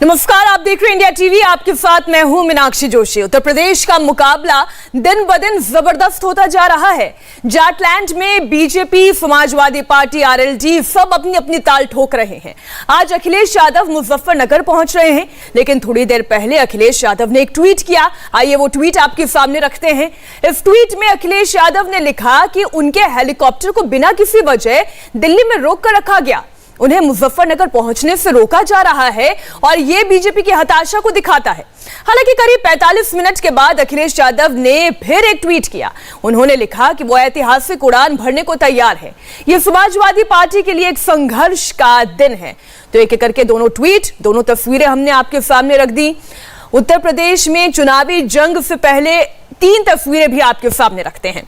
नमस्कार, आप देख रहे हैं इंडिया टीवी। आपके साथ मैं हूं मीनाक्षी जोशी। उत्तर प्रदेश का मुकाबला दिन ब दिन जबरदस्त होता जा रहा है। जाटलैंड में बीजेपी, समाजवादी पार्टी, आरएलडी सब अपनी अपनी ताल ठोक रहे हैं। आज अखिलेश यादव मुजफ्फरनगर पहुंच रहे हैं, लेकिन थोड़ी देर पहले अखिलेश यादव ने एक ट्वीट किया। आइए वो ट्वीट आपके सामने रखते हैं। इस ट्वीट में अखिलेश यादव ने लिखा कि उनके हेलीकॉप्टर को बिना किसी वजह दिल्ली में रोक कर रखा गया, उन्हें मुजफ्फरनगर पहुंचने से रोका जा रहा है और यह बीजेपी की हताशा को दिखाता है। हालांकि करीब 45 मिनट के बाद अखिलेश यादव ने फिर एक ट्वीट किया। उन्होंने लिखा कि वो ऐतिहासिक उड़ान भरने को तैयार है। यह समाजवादी पार्टी के लिए एक संघर्ष का दिन है। तो एक एक करके दोनों ट्वीट, दोनों तस्वीरें हमने आपके सामने रख दी। उत्तर प्रदेश में चुनावी जंग से पहले 3 तस्वीरें भी आपके सामने रखते हैं।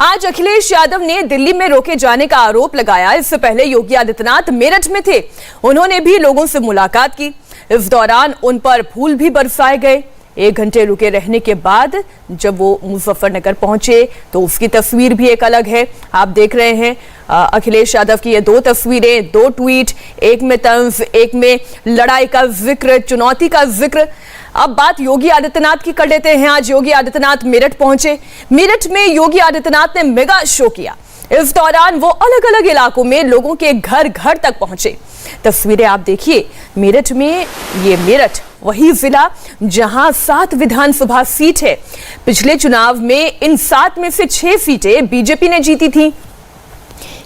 आज अखिलेश यादव ने दिल्ली में रोके जाने का आरोप लगाया। इससे पहले योगी आदित्यनाथ मेरठ में थे, उन्होंने भी लोगों से मुलाकात की। इस दौरान उन पर फूल भी बरसाए गए। 1 घंटे रुके रहने के बाद जब वो मुजफ्फरनगर पहुंचे तो उसकी तस्वीर भी एक अलग है। आप देख रहे हैं अखिलेश यादव की ये 2 तस्वीरें, 2 ट्वीट, एक में तंज, एक में लड़ाई का जिक्र, चुनौती का जिक्र। अब बात योगी आदित्यनाथ की कर लेते हैं। आज योगी आदित्यनाथ मेरठ पहुंचे। मेरठ में योगी आदित्यनाथ ने मेगा शो किया। इस दौरान वो अलग अलग इलाकों में लोगों के घर घर तक पहुंचे। तस्वीरें आप देखिए। मेरठ में, ये मेरठ वही जिला जहां 7 विधानसभा सीट है। पिछले चुनाव में इन 7 में से 6 सीटें बीजेपी ने जीती थी,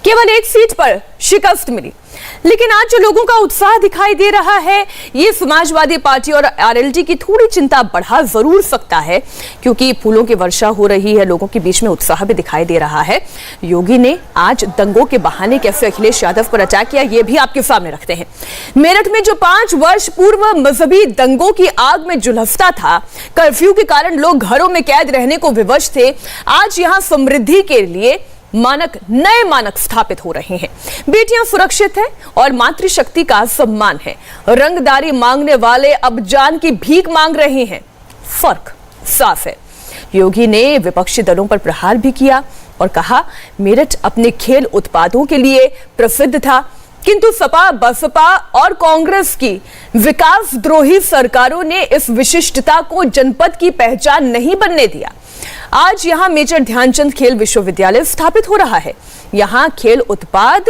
केवल 1 सीट पर शिकस्त मिली। लेकिन आज जो लोगों का उत्साह दिखाई दे रहा है, ये समाजवादी पार्टी और आरएलडी की थोड़ी चिंता बढ़ा जरूर सकता है, क्योंकि फूलों की वर्षा हो रही है, लोगों के बीच में उत्साह भी दिखाई दे रहा है। योगी ने आज दंगों के बहाने कैसे अखिलेश यादव पर अटैक किया, ये भी आपके सामने रखते हैं। मेरठ में जो 5 वर्ष पूर्व मजहबी दंगों की आग में झुलसता था, कर्फ्यू के कारण लोग घरों में कैद रहने को विवश थे, आज यहां समृद्धि के लिए नए मानक स्थापित हो रहे हैं। बेटियां सुरक्षित हैं और मातृशक्ति का सम्मान है। रंगदारी मांगने वाले अब जान की भीख मांग रहे हैं। फर्क साफ है। योगी ने विपक्षी दलों पर प्रहार भी किया और कहा, मेरठ अपने खेल उत्पादों के लिए प्रसिद्ध था, किंतु सपा, बसपा और कांग्रेस की विकास द्रोही सरकारों ने इस विशिष्टता को जनपद की पहचान नहीं बनने दिया। आज यहां मेजर ध्यानचंद खेल विश्वविद्यालय स्थापित हो रहा है। यहां खेल उत्पाद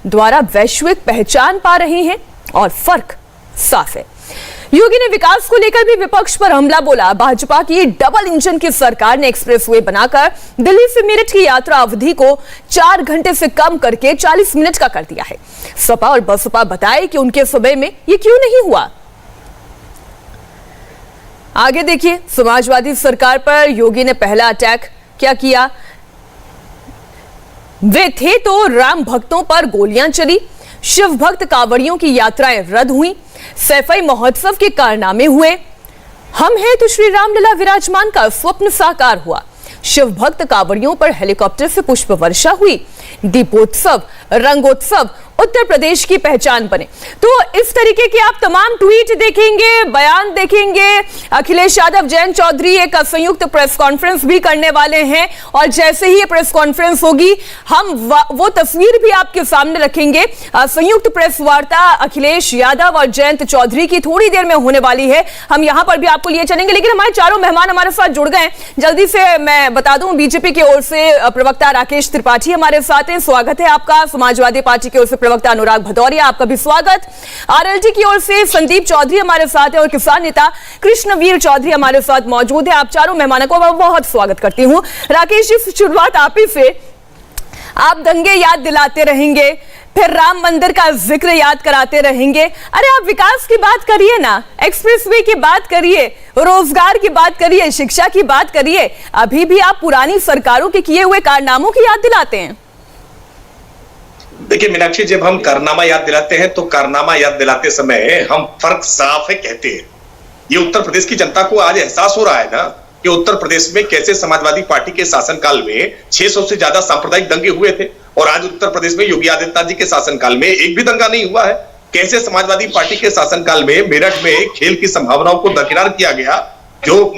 द्वारा वैश्विक पहचान पा रहे हैं और फर्क साफ है। योगी ने विकास को लेकर भी विपक्ष पर हमला बोला। भाजपा की डबल इंजन की सरकार ने एक्सप्रेसवे बनाकर दिल्ली से मेरठ की यात्रा अवधि को 4 घंटे से कम करके 40 मिनट का कर दिया है। सपा और बसपा बताए कि उनके समय में ये क्यों नहीं हुआ। आगे देखिए, समाजवादी सरकार पर योगी ने पहला अटैक क्या किया। वे थे तो राम भक्तों पर गोलियां चली, शिव भक्त कांवड़ियों की यात्राएं रद्द हुई, सैफई महोत्सव के कारनामे हुए, हम हैं तो श्री रामलला विराजमान का स्वप्न साकार हुआ, शिव भक्त कांवड़ियों पर हेलीकॉप्टर से पुष्प वर्षा हुई, दीपोत्सव, रंगोत्सव उत्तर प्रदेश की पहचान बने। तो इस तरीके के आप तमाम ट्वीट देखेंगे, बयान देखेंगे। अखिलेश यादव, जयंत चौधरी एक संयुक्त प्रेस कॉन्फ्रेंस भी करने वाले हैं और जैसे ही ये प्रेस कॉन्फ्रेंस होगी, हम वो तस्वीर भी आपके सामने रखेंगे। संयुक्त प्रेस वार्ता अखिलेश यादव और जयंत चौधरी की थोड़ी देर में होने वाली है। हम यहां पर भी आपको लिए चलेंगे, लेकिन हमारे चारों मेहमान हमारे साथ जुड़ गए। जल्दी से मैं बता दूं, बीजेपी की ओर से प्रवक्ता राकेश त्रिपाठी हमारे साथ हैं, स्वागत है आपका। समाजवादी पार्टी की ओर से प्रवक्ता अनुराग भदौरिया, आपका भी स्वागत। आरएलडी की ओर से संदीप चौधरी हमारे साथ है और किसान नेता कृष्णवीर चौधरी हमारे साथ मौजूद है। आप चारों मेहमानों को बहुत स्वागत करती हूं। राकेश जी, शुरुआत आप ही से। आप दंगे याद दिलाते रहेंगे, फिर राम मंदिर का जिक्र याद कराते रहेंगे। अरे आप विकास की बात करिए ना, एक्सप्रेसवे की बात करिए, रोजगार की बात करिए, शिक्षा की बात करिए। अभी भी आप पुरानी सरकारों के किए हुए कारनामों की याद दिलाते हैं। देखिए मीनाक्षी, जब हम कारनामा याद दिलाते हैं तो कारनामा याद दिलाते समय हम फर्क साफ है कहते हैं। ये उत्तर प्रदेश की जनता को आज एहसास हो रहा है ना कि उत्तर प्रदेश में कैसे समाजवादी पार्टी के शासनकाल में 600 से ज्यादा सांप्रदायिक दंगे हुए थे और आज उत्तर प्रदेश में योगी आदित्यनाथ जी के शासनकाल में एक भी दंगा नहीं हुआ है। कैसे समाजवादी पार्टी के शासनकाल में मेरठ में खेल की संभावनाओं को दरकिनार किया गया, जो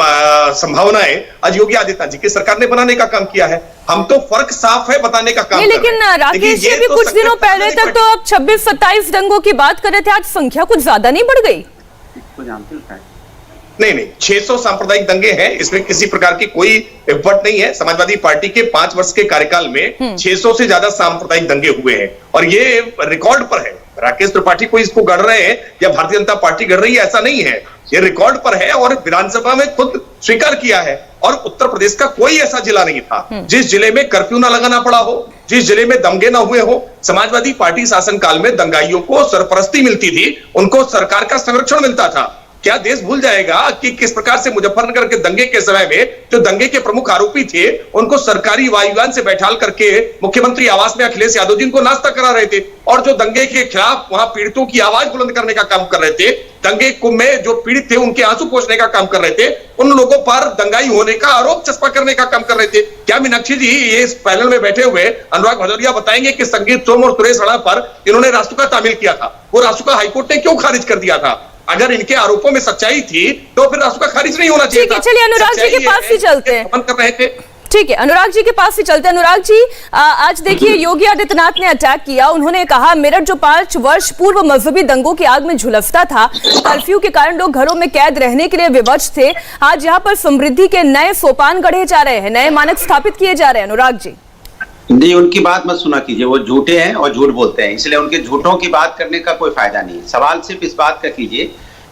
संभावनाएं आज योगी आदित्यनाथ जी की सरकार ने बनाने का काम किया है। हम तो फर्क साफ है बताने का काम। लेकिन राकेश जी, भी तो कुछ दिनों पहले तक तो आप 26-27 दंगों की बात कर रहे थे, आज संख्या कुछ ज्यादा नहीं बढ़ गई? को जानते हो शायद। नहीं, 600 सांप्रदायिक दंगे हैं, इसमें किसी प्रकार की कोई एफर्ट नहीं है। समाजवादी पार्टी के 5 वर्ष के कार्यकाल में 600 से ज्यादा सांप्रदायिक दंगे हुए हैं और ये रिकॉर्ड पर है। राकेश त्रिपाठी कोई इसको गढ़ रहे हैं या भारतीय जनता पार्टी गढ़ रही है, ऐसा नहीं है। ये रिकॉर्ड पर है और विधानसभा में खुद स्वीकार किया है। और उत्तर प्रदेश का कोई ऐसा जिला नहीं था जिस जिले में कर्फ्यू ना लगाना पड़ा हो, जिस जिले में दंगे ना हुए हो। समाजवादी पार्टी शासनकाल में दंगाइयों को सरपरस्ती मिलती थी, उनको सरकार का संरक्षण मिलता था। क्या देश भूल जाएगा कि किस प्रकार से मुजफ्फरनगर के दंगे के समय में जो दंगे के प्रमुख आरोपी थे उनको सरकारी वायुयान से बैठाल करके मुख्यमंत्री आवास में अखिलेश यादव जी को नाश्ता करा रहे थे और जो दंगे के खिलाफ वहां पीड़ितों की आवाज बुलंद करने का काम कर रहे थे, दंगे में जो पीड़ित थे उनके आंसू पोंछने का काम कर रहे थे, उन लोगों पर दंगाई होने का आरोप चस्पा करने का काम कर रहे थे। क्या मीनाक्षी जी ये इस पैनल में बैठे हुए अनुराग भदौरिया बताएंगे कि संगीत सोम और सुरेश राणा पर इन्होंने रासुका तामील किया था, वो रासुका हाईकोर्ट ने क्यों खारिज कर दिया था? अगर इनके आरोपों में सच्चाई थी तो फिर रासुका खारिज नहीं होना चाहिए था। चलिए अनुराग जी के पास ही चलते हैं। कर रहे थे। ठीक है, अनुराग जी के पास ही चलते हैं। अनुराग जी, आज देखिए योगी आदित्यनाथ ने अटैक किया। उन्होंने कहा मेरठ जो 5 वर्ष पूर्व मजहबी दंगों की आग में झुलसता था, कर्फ्यू के कारण लोग घरों में कैद रहने के लिए विवश थे, आज यहाँ पर समृद्धि के नए सोपान गढ़े जा रहे हैं, नए मानक स्थापित किए जा रहे हैं। अनुराग जी नहीं, उनकी बात मत सुना कीजिए, वो झूठे हैं और झूठ बोलते हैं, इसलिए उनके झूठों की बात करने का कोई फायदा नहीं है। सवाल सिर्फ इस बात का कीजिए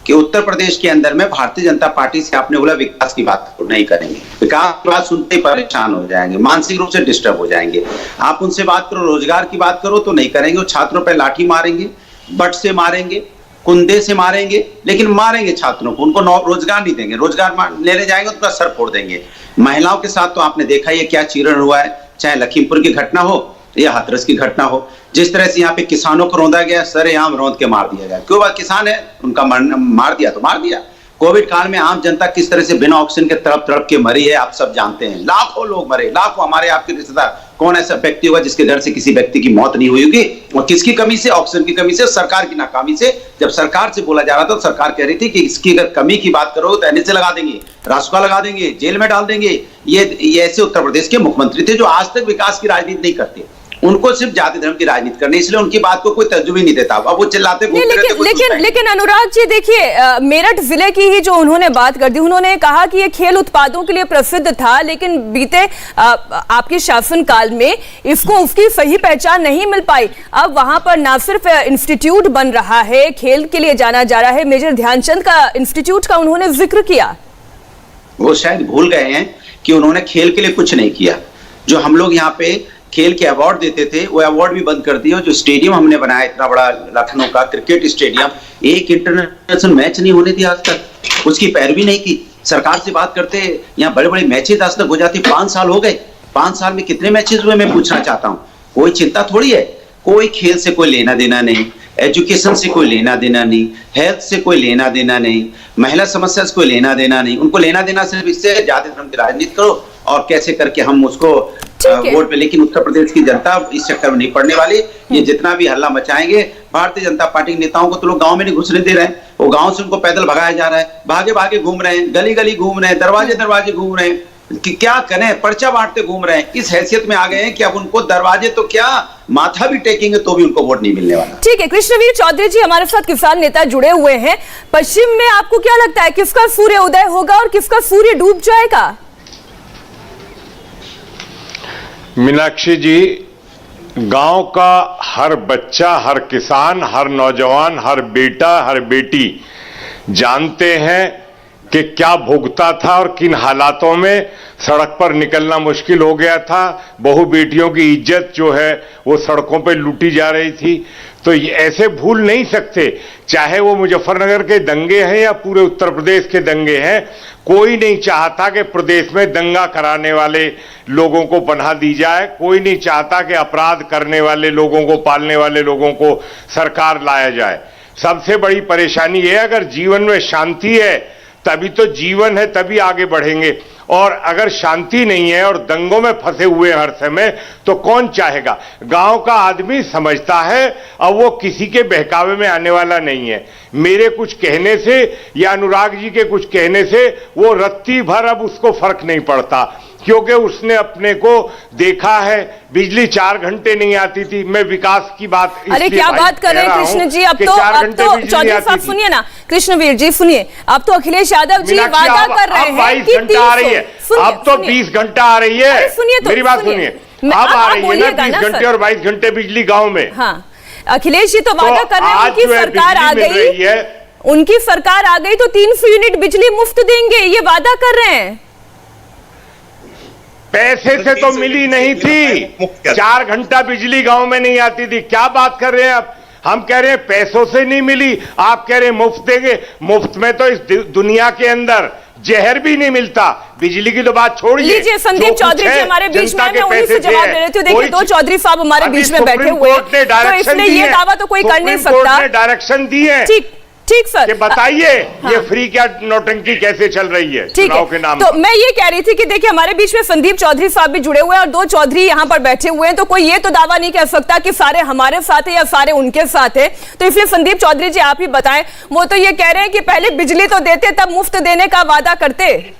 कि उत्तर प्रदेश के अंदर में भारतीय जनता पार्टी से आपने बोला विकास की बात नहीं करेंगे, विकास की बात सुनते ही परेशान हो जाएंगे, मानसिक रूप से डिस्टर्ब हो जाएंगे। आप उनसे बात करो, रोजगार की बात करो तो नहीं करेंगे। वो छात्रों पर लाठी मारेंगे, बट से मारेंगे, कुंदे से मारेंगे, लेकिन मारेंगे छात्रों को, उनको रोजगार नहीं देंगे। रोजगार लेने जाएंगे उनका सर फोड़ देंगे। महिलाओं के साथ तो आपने देखा ही क्या चीरण हुआ है, चाहे लखीमपुर की घटना हो या हाथरस की घटना हो। जिस तरह से यहाँ पे किसानों को रौंदा गया, सरेआम रौंद के मार दिया गया। क्यों? बात किसान है, उनका मार दिया तो मार दिया। कोविड काल में आम जनता किस तरह से बिना ऑक्सीजन के तड़प तड़प के मरी है, आप सब जानते हैं। लाखों लोग मरे, लाखों हमारे आपके रिश्तेदार। कौन ऐसा व्यक्ति होगा जिसके डर से किसी व्यक्ति की मौत नहीं हुई होगी? और किसकी कमी से? ऑक्सीजन की कमी से, सरकार की नाकामी से। जब सरकार से बोला जा रहा था तो सरकार कह रही थी कि इसकी अगर कमी की बात करो तो एनएसए लगा देंगे, रासुका लगा देंगे, जेल में डाल देंगे। ये ऐसे उत्तर प्रदेश के मुख्यमंत्री थे जो आज तक विकास की राजनीति नहीं करते, उनको सिर्फ जाति धर्म की राजनीति करनी, इसलिए उनकी बात को कोई तर्जुमा नहीं देता। अब वो चिल्लाते लेकिन अनुराग जी देखिए, मेरठ जिले की ही जो उन्होंने बात कर दी, उन्होंने कहा कि ये खेल उत्पादों के लिए प्रसिद्ध था, लेकिन बीते आपके शासनकाल में इसको उसकी सही पहचान नहीं मिल पाई। अब वहां पर ना सिर्फ इंस्टीट्यूट बन रहा है, खेल के लिए जाना जा रहा है, मेजर ध्यानचंद का इंस्टीट्यूट का उन्होंने जिक्र किया। वो शायद भूल गए हैं कि उन्होंने खेल के लिए कुछ नहीं किया। जो हम लोग यहाँ पे खेल के अवार्ड देते थे वो अवार्ड भी बंद कर दिया। जो स्टेडियम हमने बनाया इतना बड़ा लखनऊ का क्रिकेट स्टेडियम, एक इंटरनेशनल मैच नहीं होने दिया आज तक, उसकी पैरवी नहीं की। सरकार से बात करते, यहाँ बड़े बड़े मैचेस आज तक हो जाते। 5 साल हो गए, 5 साल में कितने मैचेस हुए मैं पूछना चाहता हूँ। कोई चिंता थोड़ी है। कोई खेल से कोई लेना देना नहीं, एजुकेशन से कोई लेना देना नहीं, हेल्थ से कोई लेना देना नहीं, महिला समस्या से कोई लेना देना नहीं। उनको लेना देना सिर्फ इससे जाति धर्म की राजनीति करो और कैसे करके हम उसको वोट पे। लेकिन उत्तर प्रदेश की जनता इस चक्कर में नहीं पड़ने वाली। ये जितना भी हल्ला मचाएंगे, भारतीय जनता पार्टी के नेताओं को तो लोग गांव में नहीं घुसने दे रहे हैं, वो गांव से उनको पैदल भगाया जा रहा है, भागे भागे घूम रहे हैं, गली गली घूम रहे हैं, दरवाजे दरवाजे घूम रहे हैं कि क्या करें, पर्चा बांटते घूम रहे हैं। इस हैसियत में आ गए हैं कि अब उनको दरवाजे तो क्या माथा भी टेकेंगे तो भी उनको वोट नहीं मिलने वाला। ठीक है, कृष्णवीर चौधरी जी हमारे साथ किसान नेता जुड़े हुए हैं। पश्चिम में आपको क्या लगता है किसका सूर्य उदय होगा और किसका सूर्य डूब जाएगा? मीनाक्षी जी, गांव का हर बच्चा, हर किसान, हर नौजवान, हर बेटा, हर बेटी जानते हैं कि क्या भुगता था और किन हालातों में सड़क पर निकलना मुश्किल हो गया था। बहु बेटियों की इज्जत जो है वो सड़कों पे लूटी जा रही थी। तो ये ऐसे भूल नहीं सकते, चाहे वो मुजफ्फरनगर के दंगे हैं या पूरे उत्तर प्रदेश के दंगे हैं। कोई नहीं चाहता कि प्रदेश में दंगा कराने वाले लोगों को पनाह दी जाए, कोई नहीं चाहता कि अपराध करने वाले लोगों को, पालने वाले लोगों को सरकार लाया जाए। सबसे बड़ी परेशानी ये है, अगर जीवन में शांति है तभी तो जीवन है, तभी आगे बढ़ेंगे। और अगर शांति नहीं है और दंगों में फंसे हुए हर समय, तो कौन चाहेगा? गांव का आदमी समझता है, अब वो किसी के बहकावे में आने वाला नहीं है। मेरे कुछ कहने से या अनुराग जी के कुछ कहने से वो रत्ती भर अब उसको फर्क नहीं पड़ता। क्योंकि उसने अपने को देखा है बिजली 4 घंटे नहीं आती थी। मैं विकास की बात अरे क्या बात कर रहे हैं कृष्ण जी, अब तो चौधरी साहब सुनिए ना, कृष्णवीर जी सुनिए, अब तो अखिलेश यादव जी वादा कर रहे हैं कि 22 घंटा आ रही है, अब तो 20 घंटा आ रही है। मेरी बात सुनिए, अब आ रही है ना 20 घंटे और 22 घंटे बिजली गाँव में। हाँ, अखिलेश जी तो वादा कर रहे हैं, उनकी सरकार आ गई, उनकी सरकार आ गई तो 300 यूनिट बिजली मुफ्त देंगे, ये वादा कर रहे हैं। पैसे से तो मिली नहीं थी, 4 घंटा बिजली गांव में नहीं आती थी। क्या बात कर रहे हैं आप? हम कह रहे हैं पैसों से नहीं मिली, आप कह रहे हैं मुफ्त देंगे। मुफ्त में तो इस दुनिया के अंदर जहर भी नहीं मिलता। बिजली की तो बात छोड़िए। लीजिए संदीप चौधरी जी हमारे बीच में, मैं उन्हीं से जवाब दे रही थी। देखिए 2 चौधरी साहब हमारे बीच में बैठे हुए हैं, तो इसलिए ये दावा तो कोई कर नहीं सकता। डायरेक्शन दी है, ठीक सर, कि बताइए ये फ्री क्या नौटंकी कैसे चल रही है चुनाव के नाम। तो मैं ये कह रही थी कि देखिए हमारे बीच में संदीप चौधरी साहब भी जुड़े हुए हैं और 2 चौधरी यहाँ पर बैठे हुए हैं, तो कोई ये तो दावा नहीं कह सकता कि सारे हमारे साथ है या सारे उनके साथ है। तो इसलिए संदीप चौधरी जी आप ही बताएं, वो तो ये कह रहे हैं कि पहले बिजली तो देते तब मुफ्त देने का वादा करते।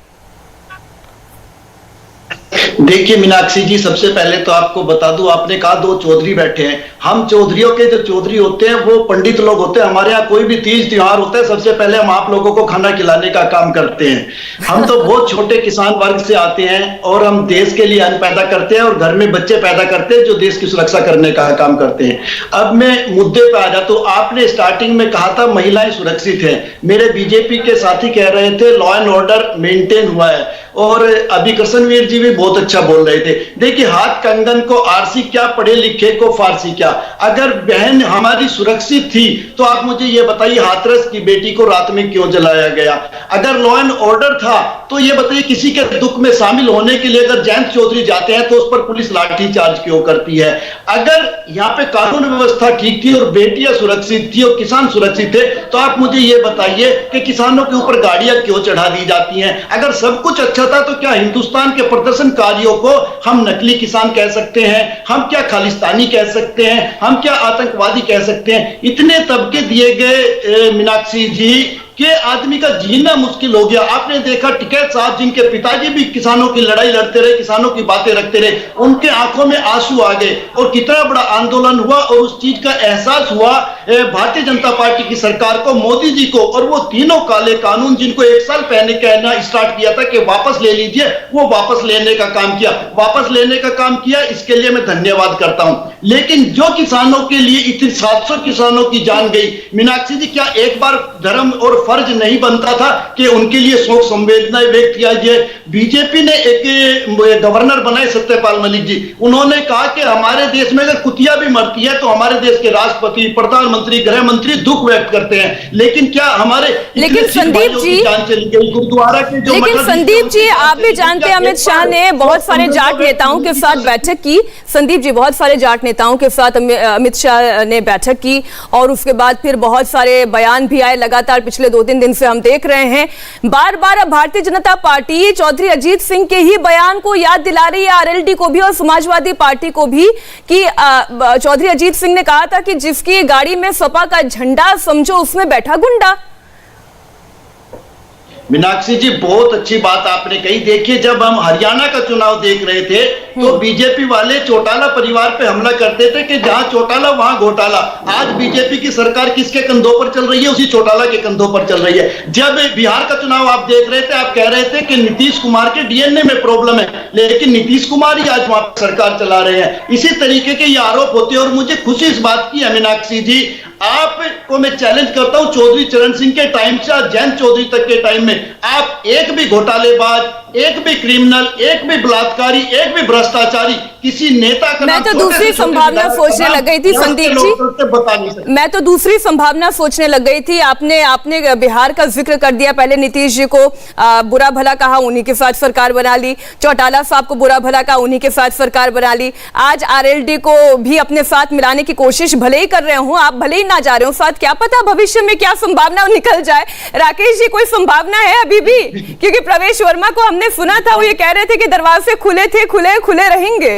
देखिए मीनाक्षी जी, सबसे पहले तो आपको बता दूं, आपने कहा 2 चौधरी बैठे हैं। हम चौधरियों के जो चौधरी होते हैं वो पंडित लोग होते हैं। हमारे यहाँ कोई भी तीज त्योहार होता है, सबसे पहले हम आप लोगों को खाना खिलाने का काम करते हैं। हम तो बहुत छोटे किसान वर्ग से आते हैं और हम देश के लिए अन्न पैदा करते हैं और घर में बच्चे पैदा करते हैं जो देश की सुरक्षा करने का काम करते हैं। अब मैं मुद्दे पे आ जाता हूं। आपने स्टार्टिंग में कहा था महिलाएं सुरक्षित हैं। मेरे बीजेपी के साथी कह रहे थे लॉ एंड ऑर्डर मेंटेन हुआ है, और अभी कृष्णवीर जी भी बहुत अच्छा बोल रहे थे। देखिए हाथ कंगन को आरसी क्या, पढ़े लिखे को फारसी क्या। अगर बहन हमारी सुरक्षित थी तो आप मुझे ये बताइए हाथरस की बेटी को रात में क्यों जलाया गया। अगर लॉ एंड ऑर्डर था तो ये बताइए किसी के दुख में शामिल होने के लिए अगर जयंत चौधरी जाते हैं तो उस पर पुलिस लाठीचार्ज क्यों करती है। अगर यहाँ पे कानून व्यवस्था ठीक थी और बेटियां सुरक्षित थी और किसान सुरक्षित थे तो आप मुझे ये बताइए कि किसानों के ऊपर गाड़ियां क्यों चढ़ा दी जाती हैं। अगर सब कुछ अच्छा था तो क्या हिंदुस्तान के प्रदर्शनकारियों को हम नकली किसान कह सकते हैं, हम क्या खालिस्तानी कह सकते हैं, हम क्या आतंकवादी कह सकते हैं। इतने तबके दिए गए मीनाक्षी जी कि आदमी का जीना मुश्किल हो गया। आपने देखा टिकैत साहब जिनके पिताजी भी किसानों की लड़ाई लड़ते रहे, किसानों की बातें रखते रहे, उनके आंखों में आंसू आ गए और कितना बड़ा आंदोलन हुआ और उस चीज का एहसास हुआ भारतीय जनता पार्टी की सरकार को, मोदी जी को। और वो तीनों काले कानून जिनको 1 साल पहले कहना स्टार्ट किया था कि वापस ले लीजिए, वो वापस लेने का काम किया, वापस लेने का काम किया। इसके लिए मैं धन्यवाद करता हूं। लेकिन जो किसानों के लिए इतनी 700 किसानों की जान गई, मीनाक्षी जी क्या एक बार धर्म और फर्ज नहीं बनता था कि उनके लिए शोक संवेदनाएं व्यक्त किया जाए। बीजेपी ने एक गवर्नर बनाए सत्यपाल मलिक जी, उन्होंने कहा कि हमारे देश में अगर कुतिया भी मरती है तो हमारे देश के राष्ट्रपति, प्रधानमंत्री, गृह मंत्री दुख व्यक्त करते हैं। लेकिन क्या हमारे संदीप जी जान चली गई गुरुद्वारा के जो, लेकिन संदीप जी आप भी जानते हैं अमित शाह ने बहुत सारे जाट नेताओं के साथ बैठक की। संदीप जी बहुत सारे जाट नेताओं के साथ अमित शाह ने बैठक की और उसके बाद फिर बहुत सारे बयान भी आए लगातार पिछले 2-3 दिन से हम देख रहे हैं। बार बार अब भारतीय जनता पार्टी चौधरी अजीत सिंह के ही बयान को याद दिला रही है, आरएलडी को भी और समाजवादी पार्टी को भी, कि चौधरी अजीत सिंह ने कहा था कि जिसकी गाड़ी में सपा का झंडा समझो उसमें बैठा गुंडा। मीनाक्षी जी बहुत अच्छी बात आपने कही। देखिए जब हम हरियाणा का चुनाव देख रहे थे तो बीजेपी वाले चौटाला परिवार पे हमला करते थे कि जहां चौटाला वहां घोटाला। आज बीजेपी की सरकार किसके कंधों पर चल रही है? उसी चौटाला के कंधों पर चल रही है। जब बिहार का चुनाव आप देख रहे थे, आप कह रहे थे कि नीतीश कुमार के डीएनए में प्रॉब्लम है, लेकिन नीतीश कुमार ही आज वहां सरकार चला रहे हैं। इसी तरीके के ये आरोप होते हैं और मुझे खुशी इस बात की है मीनाक्षी जी, आपको मैं चैलेंज करता हूं चौधरी चरण सिंह के टाइम से जयंत चौधरी तक के टाइम में आप एक भी घोटालेबाज, एक भी क्रिमिनल, एक भी बलात्कारी, एक भी भ्रष्टाचारी किसी नेता का मैं तो दूसरी संभावना सोचने लग गई थी संदीप जी, मैं तो दूसरी संभावना सोचने लग गई थी। आपने बिहार का जिक्र कर दिया, पहले नीतीश जी को बुरा भला कहा, उन्हीं के साथ सरकार बना ली, चौटाला साहब को बुरा भला कहा, उन्हीं के साथ सरकार बना ली, आज आरएलडी को भी अपने साथ मिलाने की कोशिश भले ही कर रहे हो, आप भले ही ना जा रहे हो साथ, क्या पता भविष्य में क्या संभावना निकल जाए। राकेश जी कोई संभावना है अभी भी? क्योंकि प्रवेश वर्मा को हमने सुना था, वो ये कह रहे थे कि दरवाजे खुले थे, खुले रहेंगे।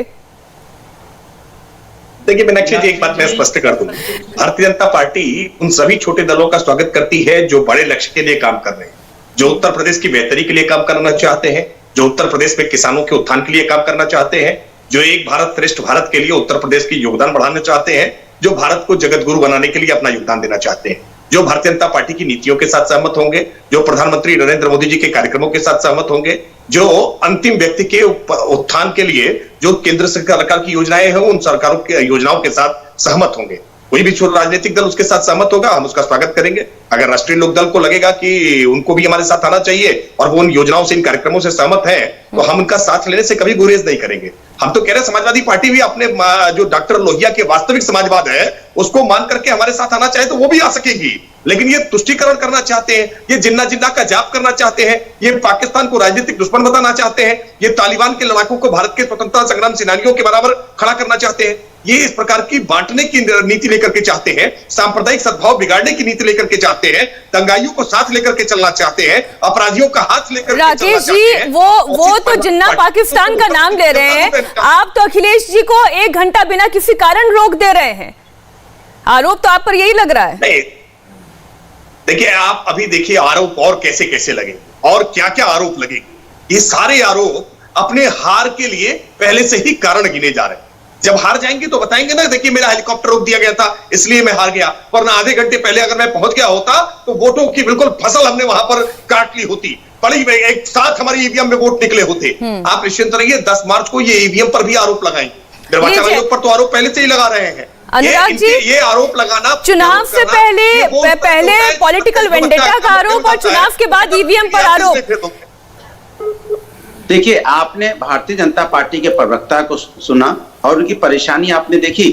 देखिए मीनाक्षी जी एक बात मैं स्पष्ट कर दूं, भारतीय जनता पार्टी उन सभी छोटे दलों का स्वागत करती है जो बड़े लक्ष्य के लिए काम कर रहे हैं, जो उत्तर प्रदेश की बेहतरी के लिए काम करना चाहते हैं, जो उत्तर प्रदेश में किसानों के उत्थान के लिए काम करना चाहते हैं, जो एक भारत श्रेष्ठ भारत के लिए उत्तर प्रदेश की योगदान बढ़ाना चाहते हैं, जो भारत को जगत गुरु बनाने के लिए अपना योगदान देना चाहते हैं, जो भारतीय जनता पार्टी की नीतियों के साथ सहमत होंगे, जो प्रधानमंत्री नरेंद्र मोदी जी के कार्यक्रमों के साथ सहमत होंगे, जो अंतिम व्यक्ति के उत्थान के लिए जो केंद्र सरकार की योजनाएं हैं उन सरकारों की योजनाओं के साथ सहमत होंगे। कोई भी राजनीतिक दल उसके साथ सहमत होगा, हम उसका स्वागत करेंगे। अगर राष्ट्रीय लोकदल को लगेगा कि उनको भी हमारे साथ आना चाहिए और वो उन योजनाओं से, इन कार्यक्रमों से सहमत है, तो हम उनका साथ लेने से कभी गुरेज नहीं करेंगे। हम तो कह रहे हैं समाजवादी पार्टी भी अपने जो डॉक्टर लोहिया के वास्तविक समाजवाद है उसको मान करके हमारे साथ आना चाहे तो वो भी आ सकेगी, लेकिन ये तुष्टीकरण करना चाहते हैं, ये जिन्ना जिन्ना का जाप करना चाहते हैं, ये पाकिस्तान को राजनीतिक दुश्मन बताना चाहते हैं, ये तालिबान के लड़ाकों को भारत के स्वतंत्रता संग्राम सेनानियों के बराबर खड़ा करना चाहते हैं, ये इस प्रकार की बांटने की नीति लेकर के चाहते हैं, सांप्रदायिक सद्भाव बिगाड़ने की नीति लेकर के चाहते हैं, दंगाइयों को साथ लेकर के चलना चाहते हैं, अपराधियों का हाथ लेकर के राकेश जी, वो तो जिन्ना पाकिस्तान का नाम ले रहे हैं, आप तो अखिलेश जी को 1 घंटा बिना किसी कारण रोक दे रहे हैं। आरोप तो आप पर यही लग रहा है। नहीं, देखिए आप अभी देखिए आरोप और कैसे कैसे लगेंगे और क्या क्या आरोप लगेंगे। ये सारे आरोप अपने हार के लिए पहले से ही कारण गिने जा रहे हैं। जब हार जाएंगे तो बताएंगे ना, देखिए मेरा हेलीकॉप्टर रोक दिया गया था इसलिए मैं हार गया, वरना आधे घंटे पहले अगर मैं पहुंच गया होता तो वोटों की बिल्कुल फसल हमने वहां पर काट ली होती, बड़ी एक साथ हमारी ईवीएम में वोट निकले होते। आप निश्चिंत रहिए 10 मार्च को ये ईवीएम पर भी आरोप लगाएंगे। निर्वाचन आयोग पर तो आरोप पहले से ही लगा रहे हैं। अनुराग जी, ये आरोप लगाना, चुनाव से पहले पॉलिटिकल वेंडेटा का आरोप और चुनाव के बाद ईवीएम पर आरोप। देखिए, आपने भारतीय जनता पार्टी के प्रवक्ता को सुना और उनकी परेशानी आपने देखी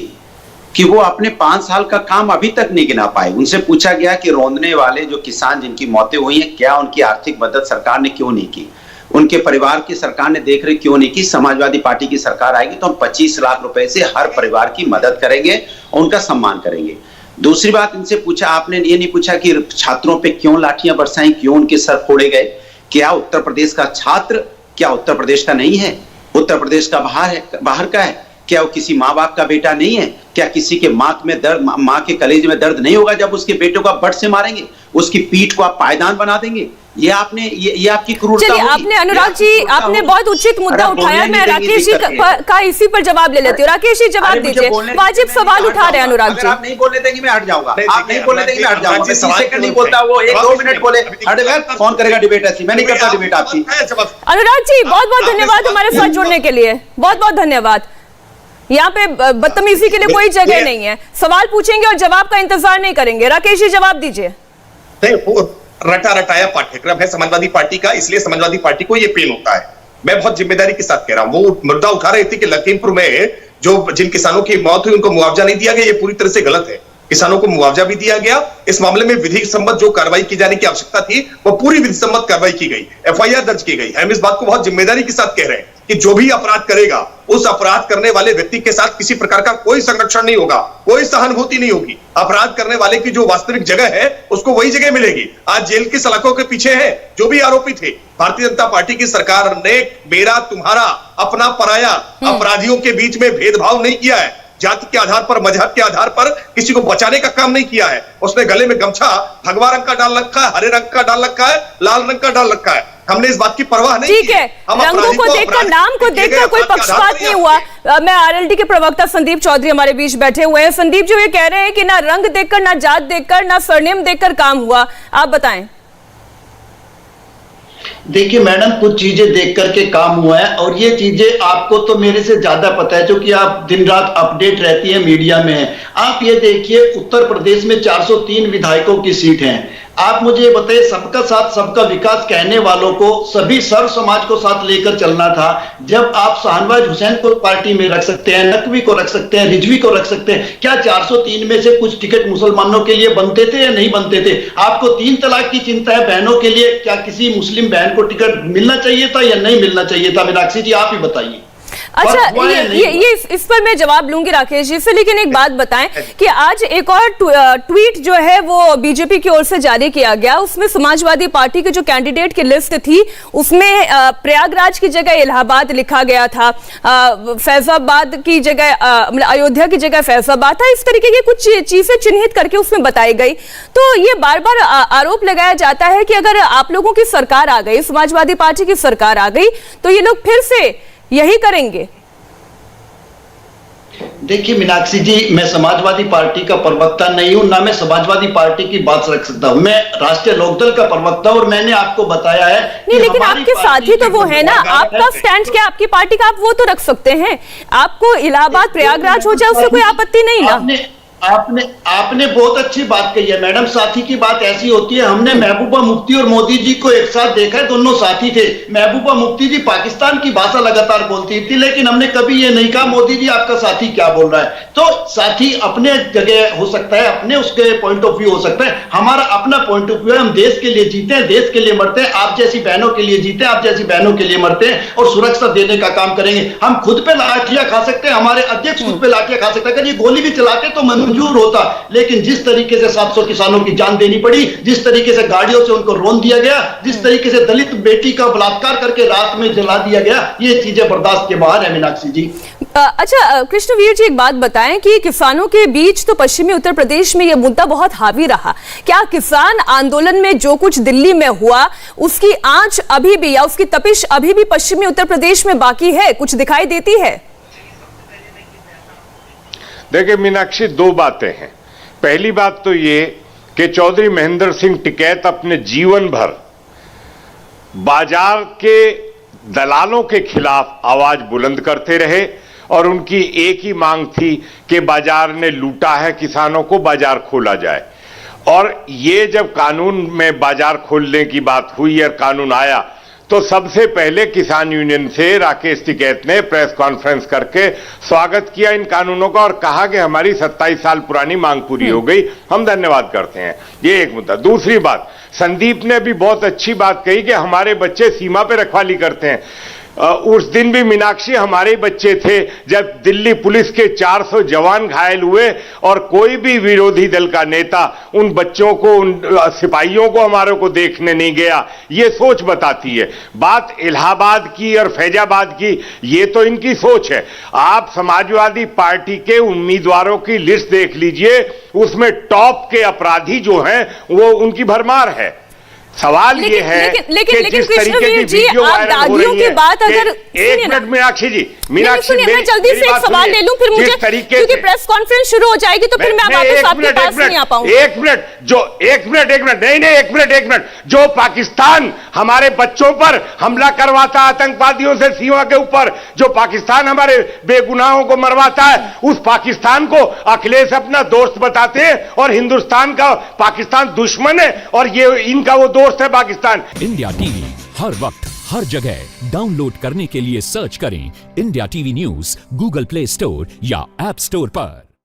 कि वो अपने 5 साल का काम अभी तक नहीं गिना पाए। उनसे पूछा गया कि रौंदने वाले जो किसान जिनकी मौतें हुई हैं, क्या उनकी आर्थिक मदद सरकार ने क्यों नहीं की, उनके परिवार की सरकार ने देख रेख क्यों नहीं की। समाजवादी पार्टी की सरकार आएगी तो हम 25 लाख रुपए से हर परिवार की मदद करेंगे और उनका सम्मान करेंगे। दूसरी बात इनसे पूछा, आपने ये नहीं पूछा कि छात्रों पे क्यों लाठियां बरसाई, क्यों उनके सर फोड़े गए। क्या उत्तर प्रदेश का छात्र क्या उत्तर प्रदेश का नहीं है? उत्तर प्रदेश का बाहर का है? क्या वो किसी माँ बाप का बेटा नहीं है? क्या किसी के माँ के कलेजे में दर्द नहीं होगा जब उसके बेटे को आप बट से मारेंगे, उसकी पीठ को आप पायदान बना देंगे? ये आपकी क्रूरता होगी। आपने अनुराग जी, आपने बहुत उचित मुद्दा उठाया। मैं राकेश जी का इसी पर जवाब ले लेती हूँ। राकेश जी जवाब दीजिए, वाजिब सवाल उठा रहे हैं अनुराग जी। आप नहीं बोलने देंगे मैं हट जाऊंगा, आप नहीं बोलने देंगे मैं हट जाऊंगा। 30 सेकंड नहीं बोलता वो 1-2 मिनट बोले हट गए, फोन करेगा डिबेट ऐसी। मैं नहीं करता डिबेट आपकी। अनुराग जी बहुत बहुत धन्यवाद हमारे साथ जुड़ने के लिए, बहुत बहुत धन्यवाद। यहाँ पे बदतमीजी के लिए कोई जगह नहीं है। सवाल पूछेंगे और जवाब का इंतजार नहीं करेंगे। राकेश जी जवाब दीजिए। रटा रटाया पाठ्यक्रम है समाजवादी पार्टी का, इसलिए समाजवादी पार्टी को यह पेन होता है। मैं बहुत जिम्मेदारी के साथ कह रहा हूं। वो मुद्दा उठा रहे थे कि लखीमपुर में जिन किसानों की मौत हुई उनको मुआवजा नहीं दिया गया, ये पूरी तरह से गलत है। किसानों को मुआवजा भी दिया गया। इस मामले में विधि सम्मत जो कार्रवाई की जाने की आवश्यकता थी वो पूरी विधि सम्मत कार्रवाई की गई, एफआईआर दर्ज की गई। हम इस बात को बहुत जिम्मेदारी के साथ कह रहे हैं कि जो भी अपराध करेगा उस अपराध करने वाले व्यक्ति के साथ किसी प्रकार का कोई संरक्षण नहीं होगा, कोई सहानुभूति नहीं होगी। अपराध करने वाले की जो वास्तविक जगह है उसको वही जगह मिलेगी। आज जेल की सलाखों के पीछे है जो भी आरोपी थे। भारतीय जनता पार्टी की सरकार ने मेरा तुम्हारा अपना पराया अपराधियों के बीच में भेदभाव नहीं किया है। जाति के आधार पर, मजहब के आधार पर किसी को बचाने का काम नहीं किया है। उसने गले में गमछा भगवा रंग का डाल रखा है, हरे रंग का डाल रखा है, लाल रंग का डाल रखा है। हमने इस बात की परवाह नहीं की। ठीक है, रंगों को देखकर, नाम को देखकर कोई पक्षपात नहीं हुआ। मैं आरएलडी के प्रवक्ता संदीप चौधरी हमारे बीच बैठे हुए हैं। संदीप जी ये कह रहे हैं कि ना रंग देखकर, ना जात देखकर, ना सरनेम देखकर काम हुआ। आप बताएं। देखिए मैडम, कुछ चीजें देख करके काम हुआ है और ये चीजें आपको तो मेरे से ज्यादा पता है क्योंकि आप दिन रात अपडेट रहती है, मीडिया में है। आप ये देखिए उत्तर प्रदेश में 403 विधायकों की सीट है। आप मुझे ये बताइए, सबका साथ सबका विकास कहने वालों को सभी सर्व समाज को साथ लेकर चलना था। जब आप शाहनवाज हुसैन को पार्टी में रख सकते हैं, नकवी को रख सकते हैं, रिजवी को रख सकते हैं, क्या 403 में से कुछ टिकट मुसलमानों के लिए बनते थे या नहीं बनते थे? आपको 3 तलाक की चिंता है बहनों के लिए, क्या किसी मुस्लिम बहन को टिकट मिलना चाहिए था या नहीं मिलना चाहिए था? मीनाक्षी जी आप ही बताइए। अच्छा, फर्क हुआ है या नहीं ये इस पर मैं जवाब लूंगी राकेश जी से, लेकिन एक बात बताएं कि आज एक और ट्वीट जो है वो बीजेपी की ओर से जारी किया गया, उसमें समाजवादी पार्टी के जो कैंडिडेट की लिस्ट थी उसमें प्रयागराज की जगह इलाहाबाद लिखा गया था, फैजाबाद की जगह मतलब अयोध्या की जगह फैजाबाद था, इस तरीके की कुछ चीजें चिन्हित करके उसमें बताई गई। तो ये बार बार आरोप लगाया जाता है कि अगर आप लोगों की सरकार आ गई, समाजवादी पार्टी की सरकार आ गई, तो ये लोग फिर से यही करेंगे। देखिए मीनाक्षी जी, मैं समाजवादी पार्टी का प्रवक्ता नहीं हूं, ना मैं समाजवादी पार्टी की बात रख सकता हूं। मैं राष्ट्रीय लोकदल का प्रवक्ता और मैंने आपको बताया है नहीं, लेकिन आपके साथी तो वो है ना, आपका स्टैंड क्या, आपकी पार्टी का, आप वो तो रख सकते हैं। आपको इलाहाबाद प्रयागराज हो जाए उससे कोई आपत्ति नहीं ना। आपने बहुत अच्छी बात कही है मैडम। साथी की बात ऐसी होती है, हमने महबूबा मुफ्ती और मोदी जी को एक साथ देखा है, दोनों साथी थे। महबूबा मुफ्ती जी पाकिस्तान की भाषा लगातार बोलती थी, लेकिन हमने कभी ये नहीं कहा मोदी जी आपका साथी क्या बोल रहा है। तो साथी अपने जगह हो सकता है, अपने उसके पॉइंट ऑफ व्यू हो सकता है, हमारा अपना पॉइंट ऑफ व्यू है। हम देश के लिए जीते हैं, देश के लिए मरते हैं, आप जैसी बहनों के लिए जीते हैं, आप जैसी बहनों के लिए मरते हैं और सुरक्षा देने का काम करेंगे। हम खुद पे लाठियां खा सकते हैं, हमारे अध्यक्ष खुद पे लाठियां खा सकते हैं। अगर ये गोली भी चलाते तो मंजूर होता, लेकिन जिस तरीके से 700 किसानों की जान देनी पड़ी, जिस तरीके से गाड़ियों से उनको रोन दिया गया, जिस तरीके से दलित बेटी का बलात्कार करके रात में जला दिया गया, ये चीजें बर्दाश्त के बाहर है मीनाक्षी जी। अच्छा कृष्णवीर जी, एक बात बताएं कि किसानों के बीच तो पश्चिमी उत्तर प्रदेश में यह मुद्दा बहुत हावी रहा। क्या किसान आंदोलन में जो कुछ दिल्ली में हुआ उसकी आंच अभी भी, या उसकी तपिश अभी भी पश्चिमी उत्तर प्रदेश में बाकी है, कुछ दिखाई देती है? देखिए मीनाक्षी, दो बातें हैं। पहली बात तो ये कि चौधरी महेंद्र सिंह टिकैत अपने जीवन भर बाजार के दलालों के खिलाफ आवाज बुलंद करते रहे और उनकी एक ही मांग थी कि बाजार ने लूटा है किसानों को, बाजार खोला जाए। और ये जब कानून में बाजार खोलने की बात हुई और कानून आया तो सबसे पहले किसान यूनियन से राकेश टिकैत ने प्रेस कॉन्फ्रेंस करके स्वागत किया इन कानूनों का और कहा कि हमारी 27 साल पुरानी मांग पूरी हो गई, हम धन्यवाद करते हैं। ये एक मुद्दा। दूसरी बात, संदीप ने भी बहुत अच्छी बात कही कि हमारे बच्चे सीमा पे रखवाली करते हैं। उस दिन भी मीनाक्षी हमारे बच्चे थे जब दिल्ली पुलिस के 400 जवान घायल हुए और कोई भी विरोधी दल का नेता उन बच्चों को, उन सिपाहियों को हमारे को देखने नहीं गया। ये सोच बताती है। बात इलाहाबाद की और फैजाबाद की, ये तो इनकी सोच है। आप समाजवादी पार्टी के उम्मीदवारों की लिस्ट देख लीजिए, उसमें टॉप के अपराधी जो हैं वो उनकी भरमार है। सवाल ये है लेकिन जिस तरीके की जी, वीडियो आप वायरल हो दागियों रही की है, बात अगर एक मिनट मीनाक्षी जी, मीनाक्षी मैं जल्दी से एक सवाल ले लूं, फिर मुझे क्योंकि प्रेस कॉन्फ्रेंस शुरू हो जाएगी तो फिर मैं वापस आपके पास नहीं आ पाऊंगा। एक मिनट नहीं, जो पाकिस्तान हमारे बच्चों पर हमला करवाता आतंकवादियों से सीमा के ऊपर, जो पाकिस्तान हमारे बेगुनाहों को मरवाता है, उस पाकिस्तान को अखिलेश अपना दोस्त बताते हैं और हिंदुस्तान का पाकिस्तान दुश्मन है और ये इनका वो दोस्त है पाकिस्तान। इंडिया टीवी हर वक्त हर जगह डाउनलोड करने के लिए सर्च करें India TV news Google play store या ऐप स्टोर पर।